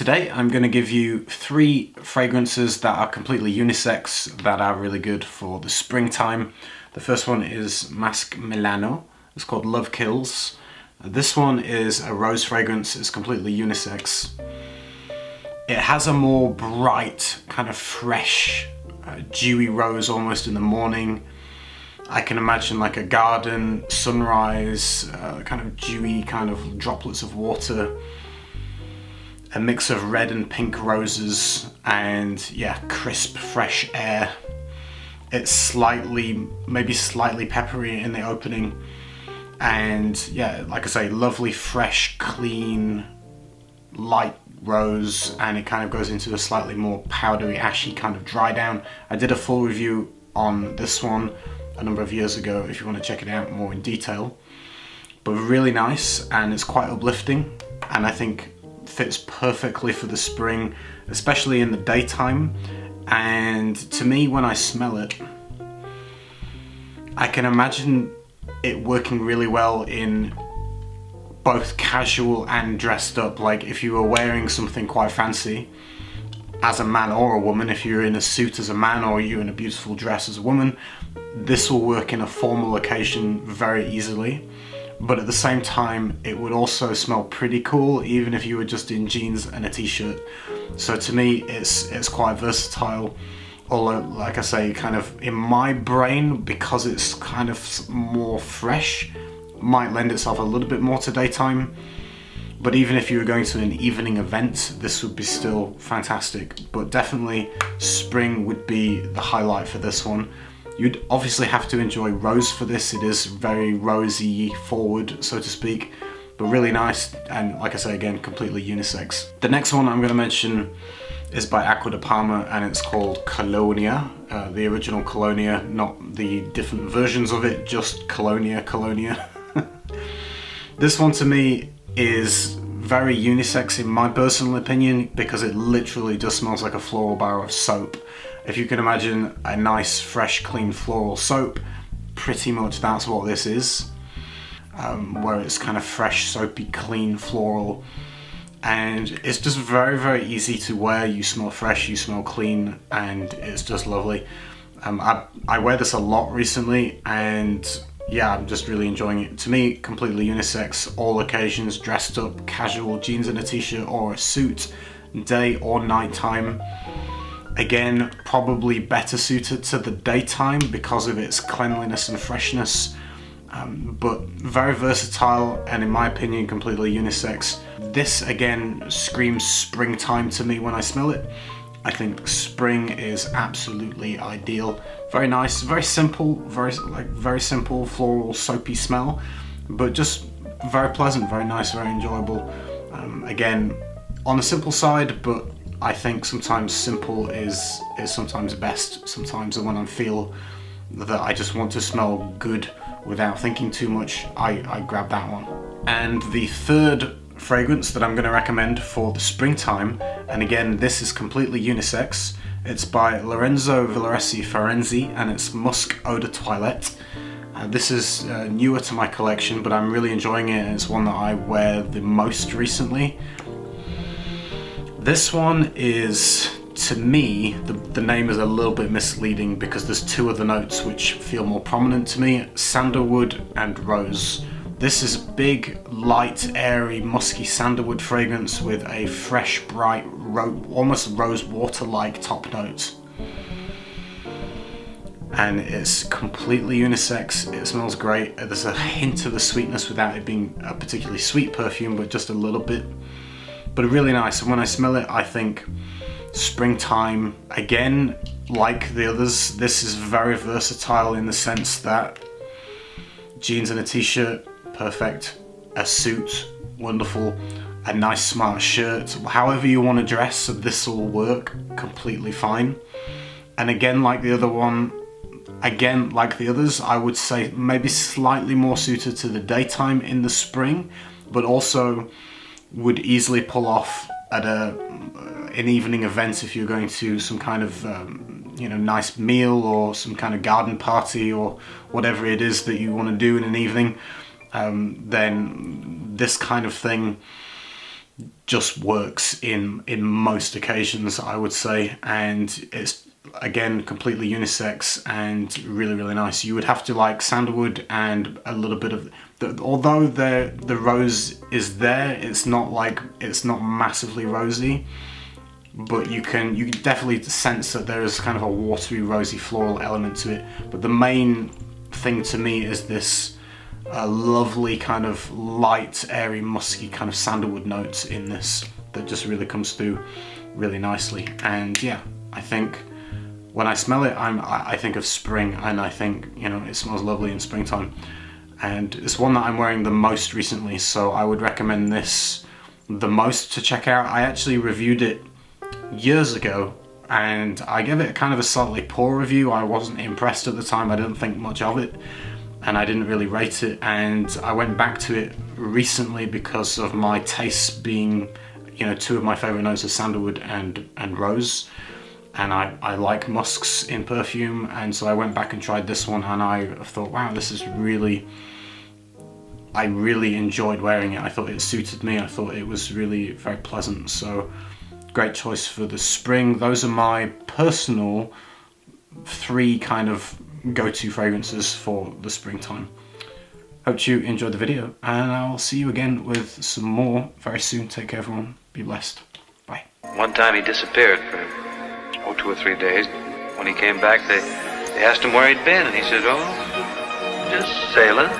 today I'm going to give you 3 fragrances that are completely unisex that are really good for the springtime. The first one is Masque Milano. It's called Love Kills. This one is a rose fragrance. It's completely unisex. It has a more bright, kind of fresh, dewy rose almost in the morning. I can imagine like a garden, sunrise, kind of dewy kind of droplets of water, a mix of red and pink roses, and yeah, crisp, fresh air. It's maybe slightly peppery in the opening, and yeah, like I say, lovely, fresh, clean, light rose, and it kind of goes into a slightly more powdery, ashy kind of dry down. I did a full review on this one a number of years ago if you want to check it out more in detail, but really nice, and it's quite uplifting, and I think fits perfectly for the spring, especially in the daytime. And to me, when I smell it, I can imagine it working really well in both casual and dressed up. Like if you were wearing something quite fancy as a man or a woman, if you're in a suit as a man or you're in a beautiful dress as a woman, this will work in a formal occasion very easily. But at the same time, it would also smell pretty cool even if you were just in jeans and a t-shirt. So to me, it's quite versatile. Although, like I say, kind of in my brain, because it's kind of more fresh, might lend itself a little bit more to daytime. But even if you were going to an evening event, this would be still fantastic. But definitely spring would be the highlight for this one. You'd obviously have to enjoy rose for this. It is very rosy forward, so to speak, but really nice, and like I say again, completely unisex. The next one I'm going to mention is by Acqua di Parma, and it's called Colonia. The original Colonia, not the different versions of it, just Colonia. This one to me is very unisex in my personal opinion, because it literally just smells like a floral bar of soap. If you can imagine a nice, fresh, clean floral soap, pretty much that's what this is. Where it's kind of fresh, soapy, clean, floral. And it's just very, very easy to wear. You smell fresh, you smell clean, and it's just lovely. I wear this a lot recently, and yeah, I'm just really enjoying it. To me, completely unisex, all occasions, dressed up, casual, jeans and a t-shirt or a suit, day or night time. Again, probably better suited to the daytime because of its cleanliness and freshness, but very versatile, and in my opinion, completely unisex. This again screams springtime to me when I smell it. I think spring is absolutely ideal. Very nice, very simple, very simple floral soapy smell, but just very pleasant, very nice, very enjoyable. Again, on the simple side, but I think sometimes simple is sometimes best. Sometimes when I feel that I just want to smell good without thinking too much, I grab that one. And the third fragrance that I'm going to recommend for the springtime, and again this is completely unisex, it's by Lorenzo Villoresi Ferenzi, and it's Musk Eau de Toilette. This is newer to my collection, but I'm really enjoying it, and it's one that I wear the most recently. This one is, to me, the name is a little bit misleading because there's 2 other notes which feel more prominent to me: Sandalwood and Rose. This is big, light, airy, musky sandalwood fragrance with a fresh, bright, almost rose water-like top note. And it's completely unisex. It smells great. There's a hint of the sweetness without it being a particularly sweet perfume, but just a little bit. But really nice, and when I smell it, I think springtime. Again, like the others, this is very versatile in the sense that jeans and a t-shirt, perfect. A suit, wonderful. A nice smart shirt, however you want to dress, this will work completely fine. And again, like the others, I would say maybe slightly more suited to the daytime in the spring, but also would easily pull off at an evening event if you're going to some kind of nice meal or some kind of garden party or whatever it is that you want to do in an evening. Then this kind of thing just works in most occasions, I would say, and it's again completely unisex and really, really nice. You would have to like sandalwood and a little bit of although the rose is there, it's not massively rosy, but you can definitely sense that there is kind of a watery, rosy floral element to it. But the main thing to me is this lovely kind of light, airy, musky kind of sandalwood notes in this that just really comes through really nicely. And yeah, I think when I smell it, I think of spring, and I think, you know, it smells lovely in springtime. And it's one that I'm wearing the most recently, so I would recommend this the most to check out. I actually reviewed it years ago, and I gave it kind of a slightly poor review. I wasn't impressed at the time, I didn't think much of it, and I didn't really rate it. And I went back to it recently because of my tastes being, you know, two of my favorite notes are sandalwood and rose. And I like musks in perfume, and so I went back and tried this one, and I thought, wow, this is really, I really enjoyed wearing it. I thought it suited me. I thought it was really very pleasant. So great choice for the spring. Those are my personal 3 kind of go-to fragrances for the springtime. Hope you enjoyed the video, and I'll see you again with some more very soon. Take care, everyone. Be blessed. Bye. One time he disappeared for 2 or 3 days. When he came back, they asked him where he'd been, and he said, "Oh, just sailing."